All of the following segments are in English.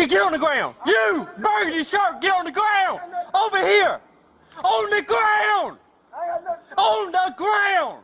Get on the ground. You, burgundy shirt, get on the ground. Over here. On the ground. On the ground.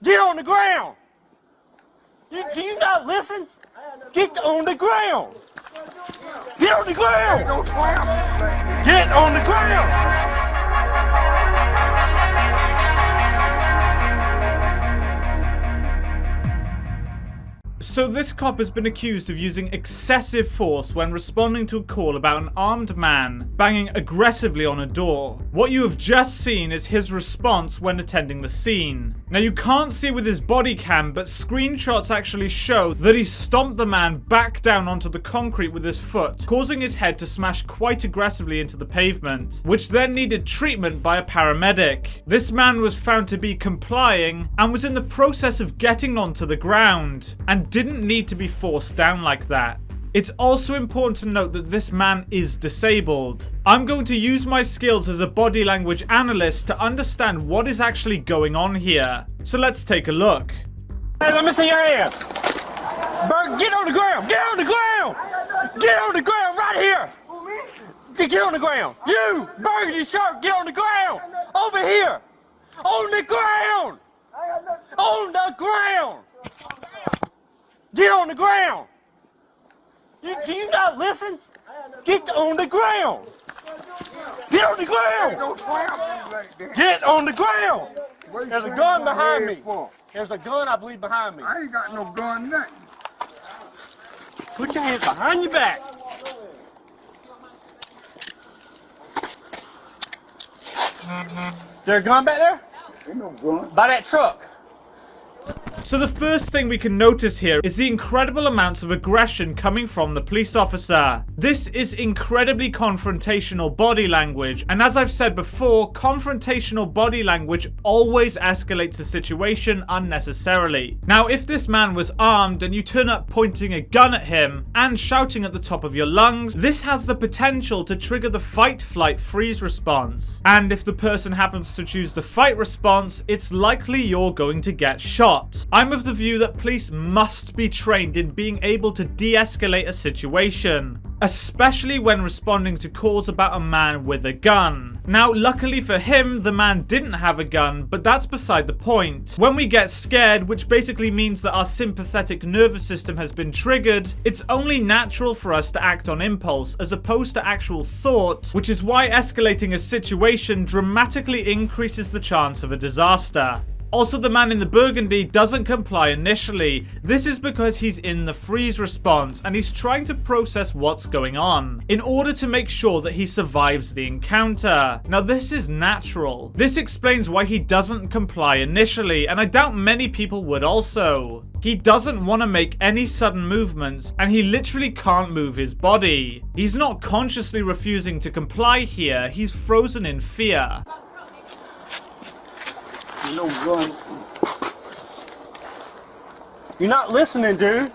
Get on the ground. Do you not listen? Get on the ground. Get on the ground. Get on the ground. So this cop has been accused of using excessive force when responding to a call about an armed man banging aggressively on a door. What you have just seen is his response when attending the scene. Now you can't see with his body cam, but screenshots actually show that he stomped the man back down onto the concrete with his foot, causing his head to smash quite aggressively into the pavement, which then needed treatment by a paramedic. This man was found to be complying and was in the process of getting onto the ground, and didn't need to be forced down like that. It's also important to note that this man is disabled. I'm going to use my skills as a body language analyst to understand what is actually going on here. So let's take a look. Hey, let me see your hands. Bert, get on the ground. Get on the ground. Get on the ground right here. Get on the ground. You, burgundy shirt, get on the ground. Over here. On the ground. On the ground. Get on the ground. Do you not listen? Get on the ground. Get on the ground. Get on the ground. There's a gun behind me. There's a gun, I believe, behind me. I ain't got no gun, nothing. Put your hands behind your back. Is there a gun back there? Ain't no gun. By that truck. So the first thing we can notice here is the incredible amounts of aggression coming from the police officer. This is incredibly confrontational body language, and as I've said before, confrontational body language always escalates a situation unnecessarily. Now, if this man was armed and you turn up pointing a gun at him and shouting at the top of your lungs, this has the potential to trigger the fight, flight, freeze response. And if the person happens to choose the fight response, it's likely you're going to get shot. I'm of the view that police must be trained in being able to de-escalate a situation, especially when responding to calls about a man with a gun. Now, luckily for him, the man didn't have a gun, but that's beside the point. When we get scared, which basically means that our sympathetic nervous system has been triggered, it's only natural for us to act on impulse as opposed to actual thought, which is why escalating a situation dramatically increases the chance of a disaster. Also, the man in the burgundy doesn't comply initially. This is because he's in the freeze response and he's trying to process what's going on in order to make sure that he survives the encounter. Now, this is natural. This explains why he doesn't comply initially, and I doubt many people would also. He doesn't want to make any sudden movements, and he literally can't move his body. He's not consciously refusing to comply here, he's frozen in fear. No gun. You're not listening, dude.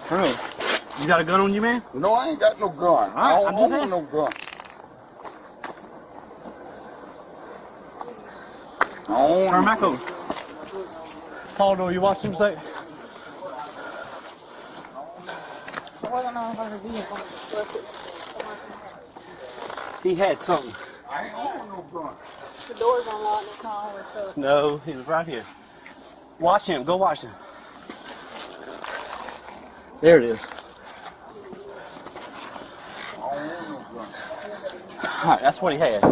Bro, you got a gun on you, man? No, I ain't got no gun. All right, I'm just want no gun. I don't Turn want back over. Paul, do you watch him say? He had something. I ain't want no gun. The door's unlocked, it's not always so. No, he was right here. Watch him. Go watch him. There it is. I don't want no gun. All right, that's what he had.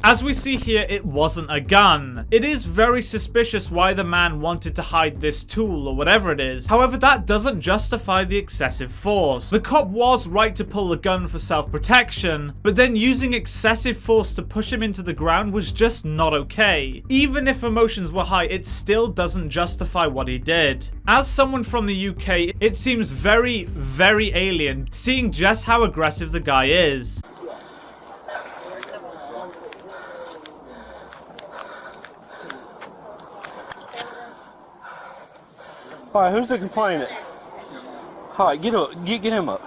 As we see here, it wasn't a gun. It is very suspicious why the man wanted to hide this tool or whatever it is. However, that doesn't justify the excessive force. The cop was right to pull the gun for self-protection, but then using excessive force to push him into the ground was just not okay. Even if emotions were high, it still doesn't justify what he did. As someone from the UK, it seems very, very alien seeing just how aggressive the guy is. All right, who's the complainant? All right, get him up.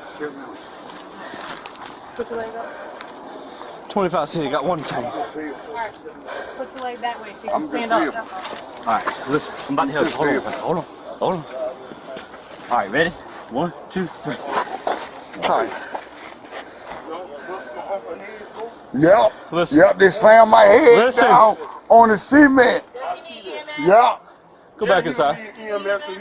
Put your leg up. 25 cents, got one time. Alright. Put your leg that way so you can stand up. Alright, listen, I'm about to help you. Hold on. Alright, ready? 1, 2, 3. Alright. Yep. Listen. Yep, they slammed my head Listen. down on the cement. Yep. Go back inside.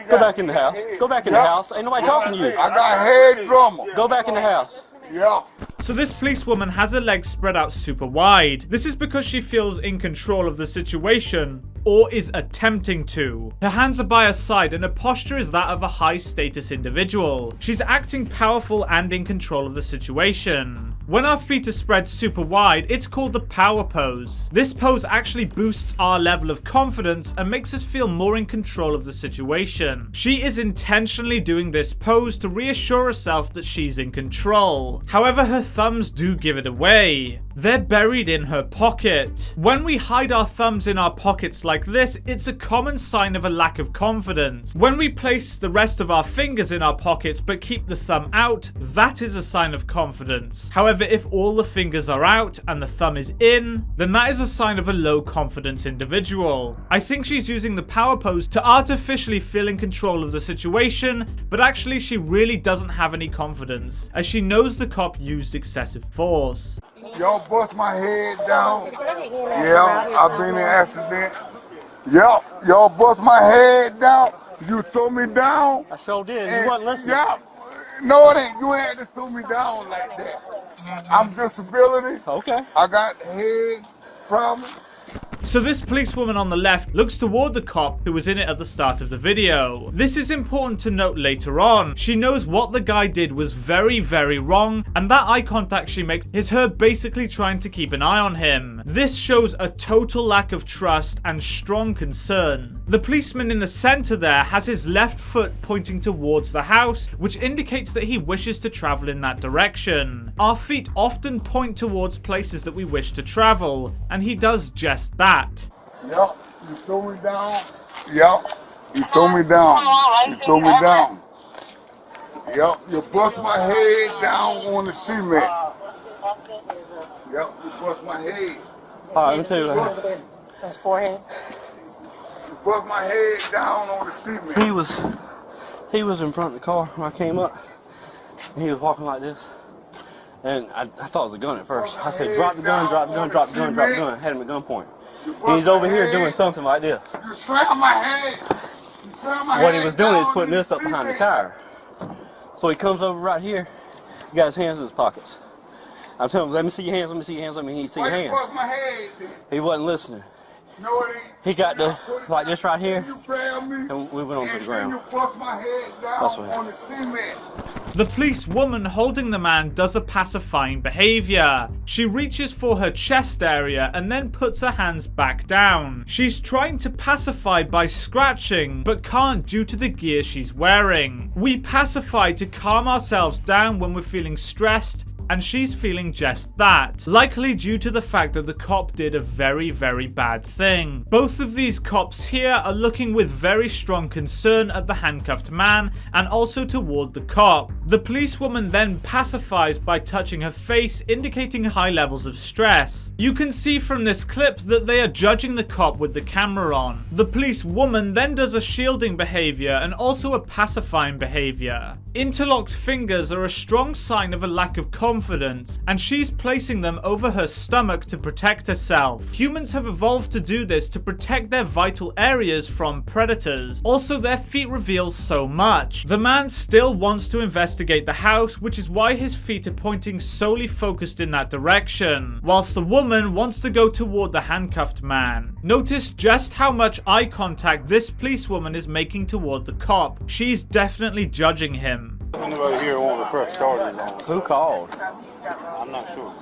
Go back in the house. Go back in the house. Ain't nobody talking to you. I got head drummer. Go back in the house. Yep. So this policewoman has her legs spread out super wide. This is because she feels in control of the situation, or is attempting to. Her hands are by her side and her posture is that of a high status individual. She's acting powerful and in control of the situation. When our feet are spread super wide, it's called the power pose. This pose actually boosts our level of confidence and makes us feel more in control of the situation. She is intentionally doing this pose to reassure herself that she's in control. However, her thumbs do give it away. They're buried in her pocket. When we hide our thumbs in our pockets like this, it's a common sign of a lack of confidence. When we place the rest of our fingers in our pockets but keep the thumb out, that is a sign of confidence. However, if all the fingers are out and the thumb is in, then that is a sign of a low confidence individual. I think she's using the power pose to artificially feel in control of the situation, but actually she really doesn't have any confidence, as she knows the cop used excessive force. Y'all bust my head down. Yeah, I've been in an accident. Yep, y'all bust my head down. You threw me down. I sure did. and- You wasn't listening. Yep. No, it ain't. You had to throw me down like that. I'm disability. Okay. I got head problems. So this policewoman on the left looks toward the cop who was in it at the start of the video. This is important to note later on. She knows what the guy did was very, very wrong, and that eye contact she makes is her basically trying to keep an eye on him. This shows a total lack of trust and strong concern. The policeman in the center there has his left foot pointing towards the house, which indicates that he wishes to travel in that direction. Our feet often point towards places that we wish to travel, and he does just that. Yep, you threw me down. Yep, you threw me down. You threw me down. Yep, you bust my head down on the cement. Yep, you bust my head. Alright, let me tell you what. His forehead. You bust my head down on the cement. He was in front of the car when I came up. And he was walking like this. And I thought it was a gun at first. I said, drop the gun, drop the gun, drop the gun, drop the gun. Had him at gunpoint. And he's over here doing something like this. You slammed my head. You slammed my What head he was doing is down putting on this up behind the cement. tire. So he comes over right here. He got his hands in his pockets. I'm telling him, let me see your hands, let me see your hands, let me see your Why you hands. bust my head then? He wasn't listening. No, it ain't. He got the, like this right here, You grabbed me. and we went onto the And ground. then you bust my head down That's what on the cement. The police woman holding the man does a pacifying behavior. She reaches for her chest area and then puts her hands back down. She's trying to pacify by scratching, but can't due to the gear she's wearing. We pacify to calm ourselves down when we're feeling stressed, and she's feeling just that, likely due to the fact that the cop did a very, very bad thing. Both of these cops here are looking with very strong concern at the handcuffed man and also toward the cop. The policewoman then pacifies by touching her face, indicating high levels of stress. You can see from this clip that they are judging the cop with the camera on. The policewoman then does a shielding behavior and also a pacifying behavior. Interlocked fingers are a strong sign of a lack of confidence, and she's placing them over her stomach to protect herself. Humans have evolved to do this to protect their vital areas from predators. Also, their feet reveal so much. The man still wants to investigate the house, which is why his feet are pointing solely focused in that direction, whilst the woman wants to go toward the handcuffed man. Notice just how much eye contact this policewoman is making toward the cop. She's definitely judging him. Anybody here want to press charges on us? Who called? I'm not sure.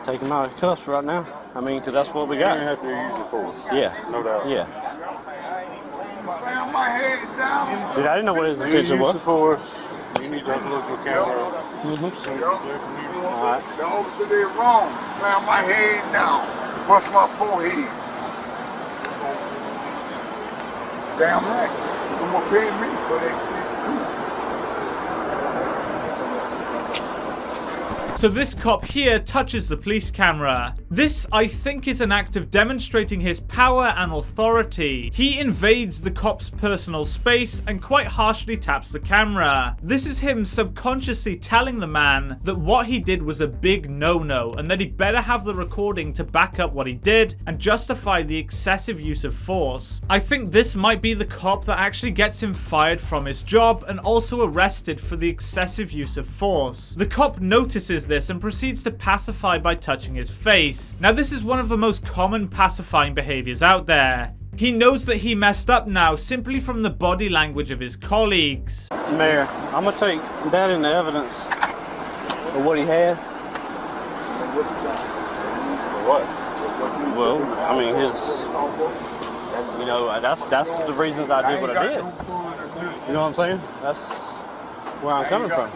Take him out of cuffs right now. I mean, because that's what we You're going to got. have to use it force. Yeah. No doubt. Yeah. Slam my head down. Dude, I didn't know what his You intention use was. the force. You need to look at the camera. Alright. The officer did wrong. Slam my head down. Bust my forehead. Damn right. You gonna pay me for that shit too. So this cop here touches the police camera. This, I think, is an act of demonstrating his power and authority. He invades the cop's personal space and quite harshly taps the camera. This is him subconsciously telling the man that what he did was a big no-no and that he better have the recording to back up what he did and justify the excessive use of force. I think this might be the cop that actually gets him fired from his job and also arrested for the excessive use of force. The cop notices this and proceeds to pacify by touching his face. Now this is one of the most common pacifying behaviors out there. He knows that he messed up now simply from the body language of his colleagues. Mayor, I'm gonna take that into evidence of what he had. What? Well, I mean, that's the reasons I did what I did. You know what I'm saying? That's where I'm coming from.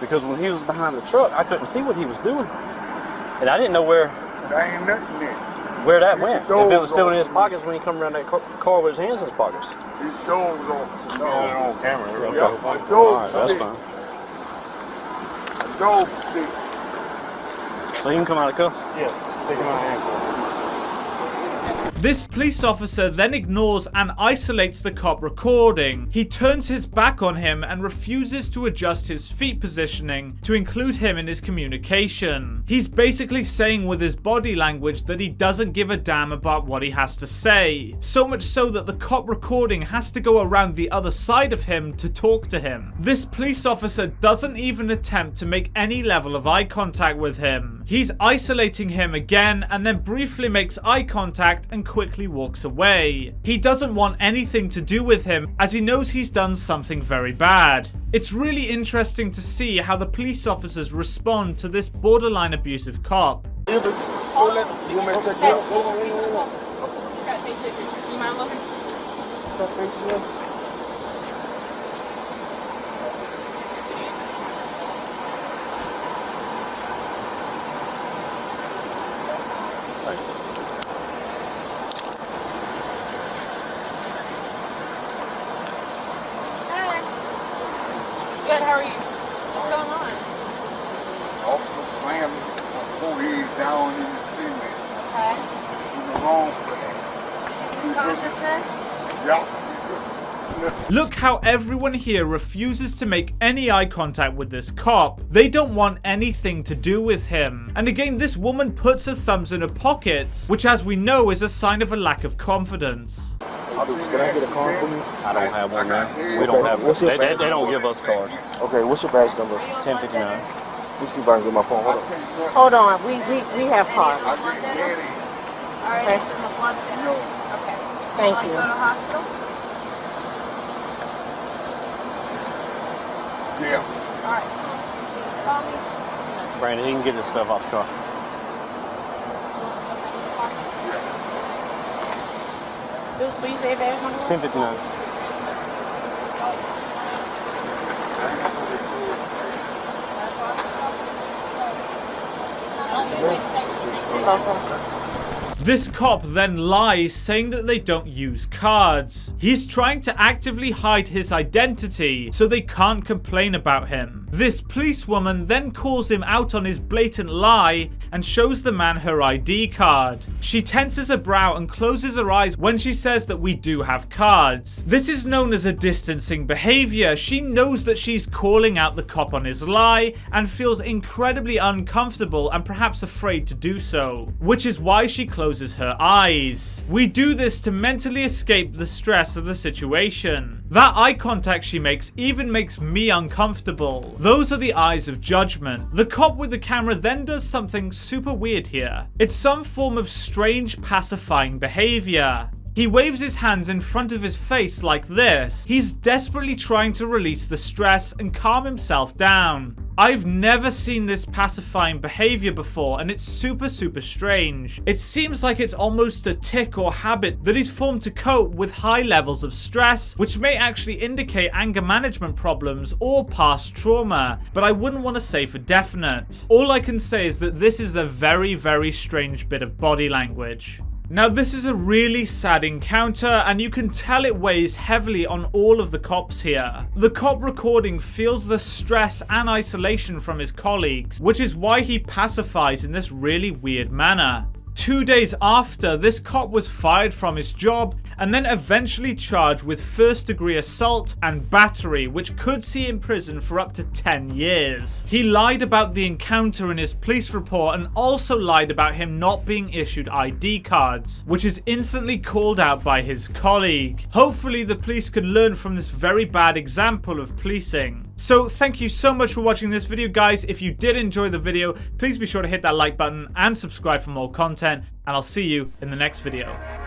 Because when he was behind the truck, I couldn't see what he was doing, and I didn't know where that went. If it was still in his pockets when he come around that car with his hands in his pockets. His dogs on camera. Okay. Yeah, a dog All stick. right, A dog stick. So he can come out of cuffs? Yes. Take him out of handcuffs. This police officer then ignores and isolates the cop recording. He turns his back on him and refuses to adjust his feet positioning to include him in his communication. He's basically saying with his body language that he doesn't give a damn about what he has to say. So much so that the cop recording has to go around the other side of him to talk to him. This police officer doesn't even attempt to make any level of eye contact with him. He's isolating him again and then briefly makes eye contact and quickly walks away. He doesn't want anything to do with him as he knows he's done something very bad. It's really interesting to see how the police officers respond to this borderline abusive cop. You mind looking? Good, how are you? What's going on? Officer slammed my forehead down in the cement. Okay. In the wrong thing. Did you lose consciousness? Yeah. Look how everyone here refuses to make any eye contact with this cop. They don't want anything to do with him. And again, this woman puts her thumbs in her pockets, which as we know is a sign of a lack of confidence. Can I get a card from you? I don't have one, man. We don't have one. They don't give us cards. Okay, what's your badge number? 1059. Let me see if I can get my phone. Hold on, we have cards. I get ready. Okay. Okay. Thank Go you. to hospital? Yeah. Alright. Just call me. Brandon, he can get his stuff off the car. Will you say badge number? 1059. This cop then lies, saying that they don't use cards. He's trying to actively hide his identity so they can't complain about him. This policewoman then calls him out on his blatant lie and shows the man her ID card. She tenses her brow and closes her eyes when she says that we do have cards. This is known as a distancing behavior. She knows that she's calling out the cop on his lie and feels incredibly uncomfortable and perhaps afraid to do so, which is why she closes her eyes. We do this to mentally escape the stress of the situation. That eye contact she makes even makes me uncomfortable. Those are the eyes of judgment. The cop with the camera then does something super weird here. It's some form of strange pacifying behavior. He waves his hands in front of his face like this. He's desperately trying to release the stress and calm himself down. I've never seen this pacifying behavior before, and it's super strange. It seems like it's almost a tic or habit that he's formed to cope with high levels of stress, which may actually indicate anger management problems or past trauma, but I wouldn't want to say for definite. All I can say is that this is a very strange bit of body language. Now, this is a really sad encounter, and you can tell it weighs heavily on all of the cops here. The cop recording feels the stress and isolation from his colleagues, which is why he pacifies in this really weird manner. 2 days after, this cop was fired from his job and then eventually charged with first-degree assault and battery, which could see him in prison for up to 10 years. He lied about the encounter in his police report and also lied about him not being issued ID cards, which is instantly called out by his colleague. Hopefully, the police can learn from this very bad example of policing. So thank you so much for watching this video, guys. If you did enjoy the video, please be sure to hit that like button and subscribe for more content, and I'll see you in the next video.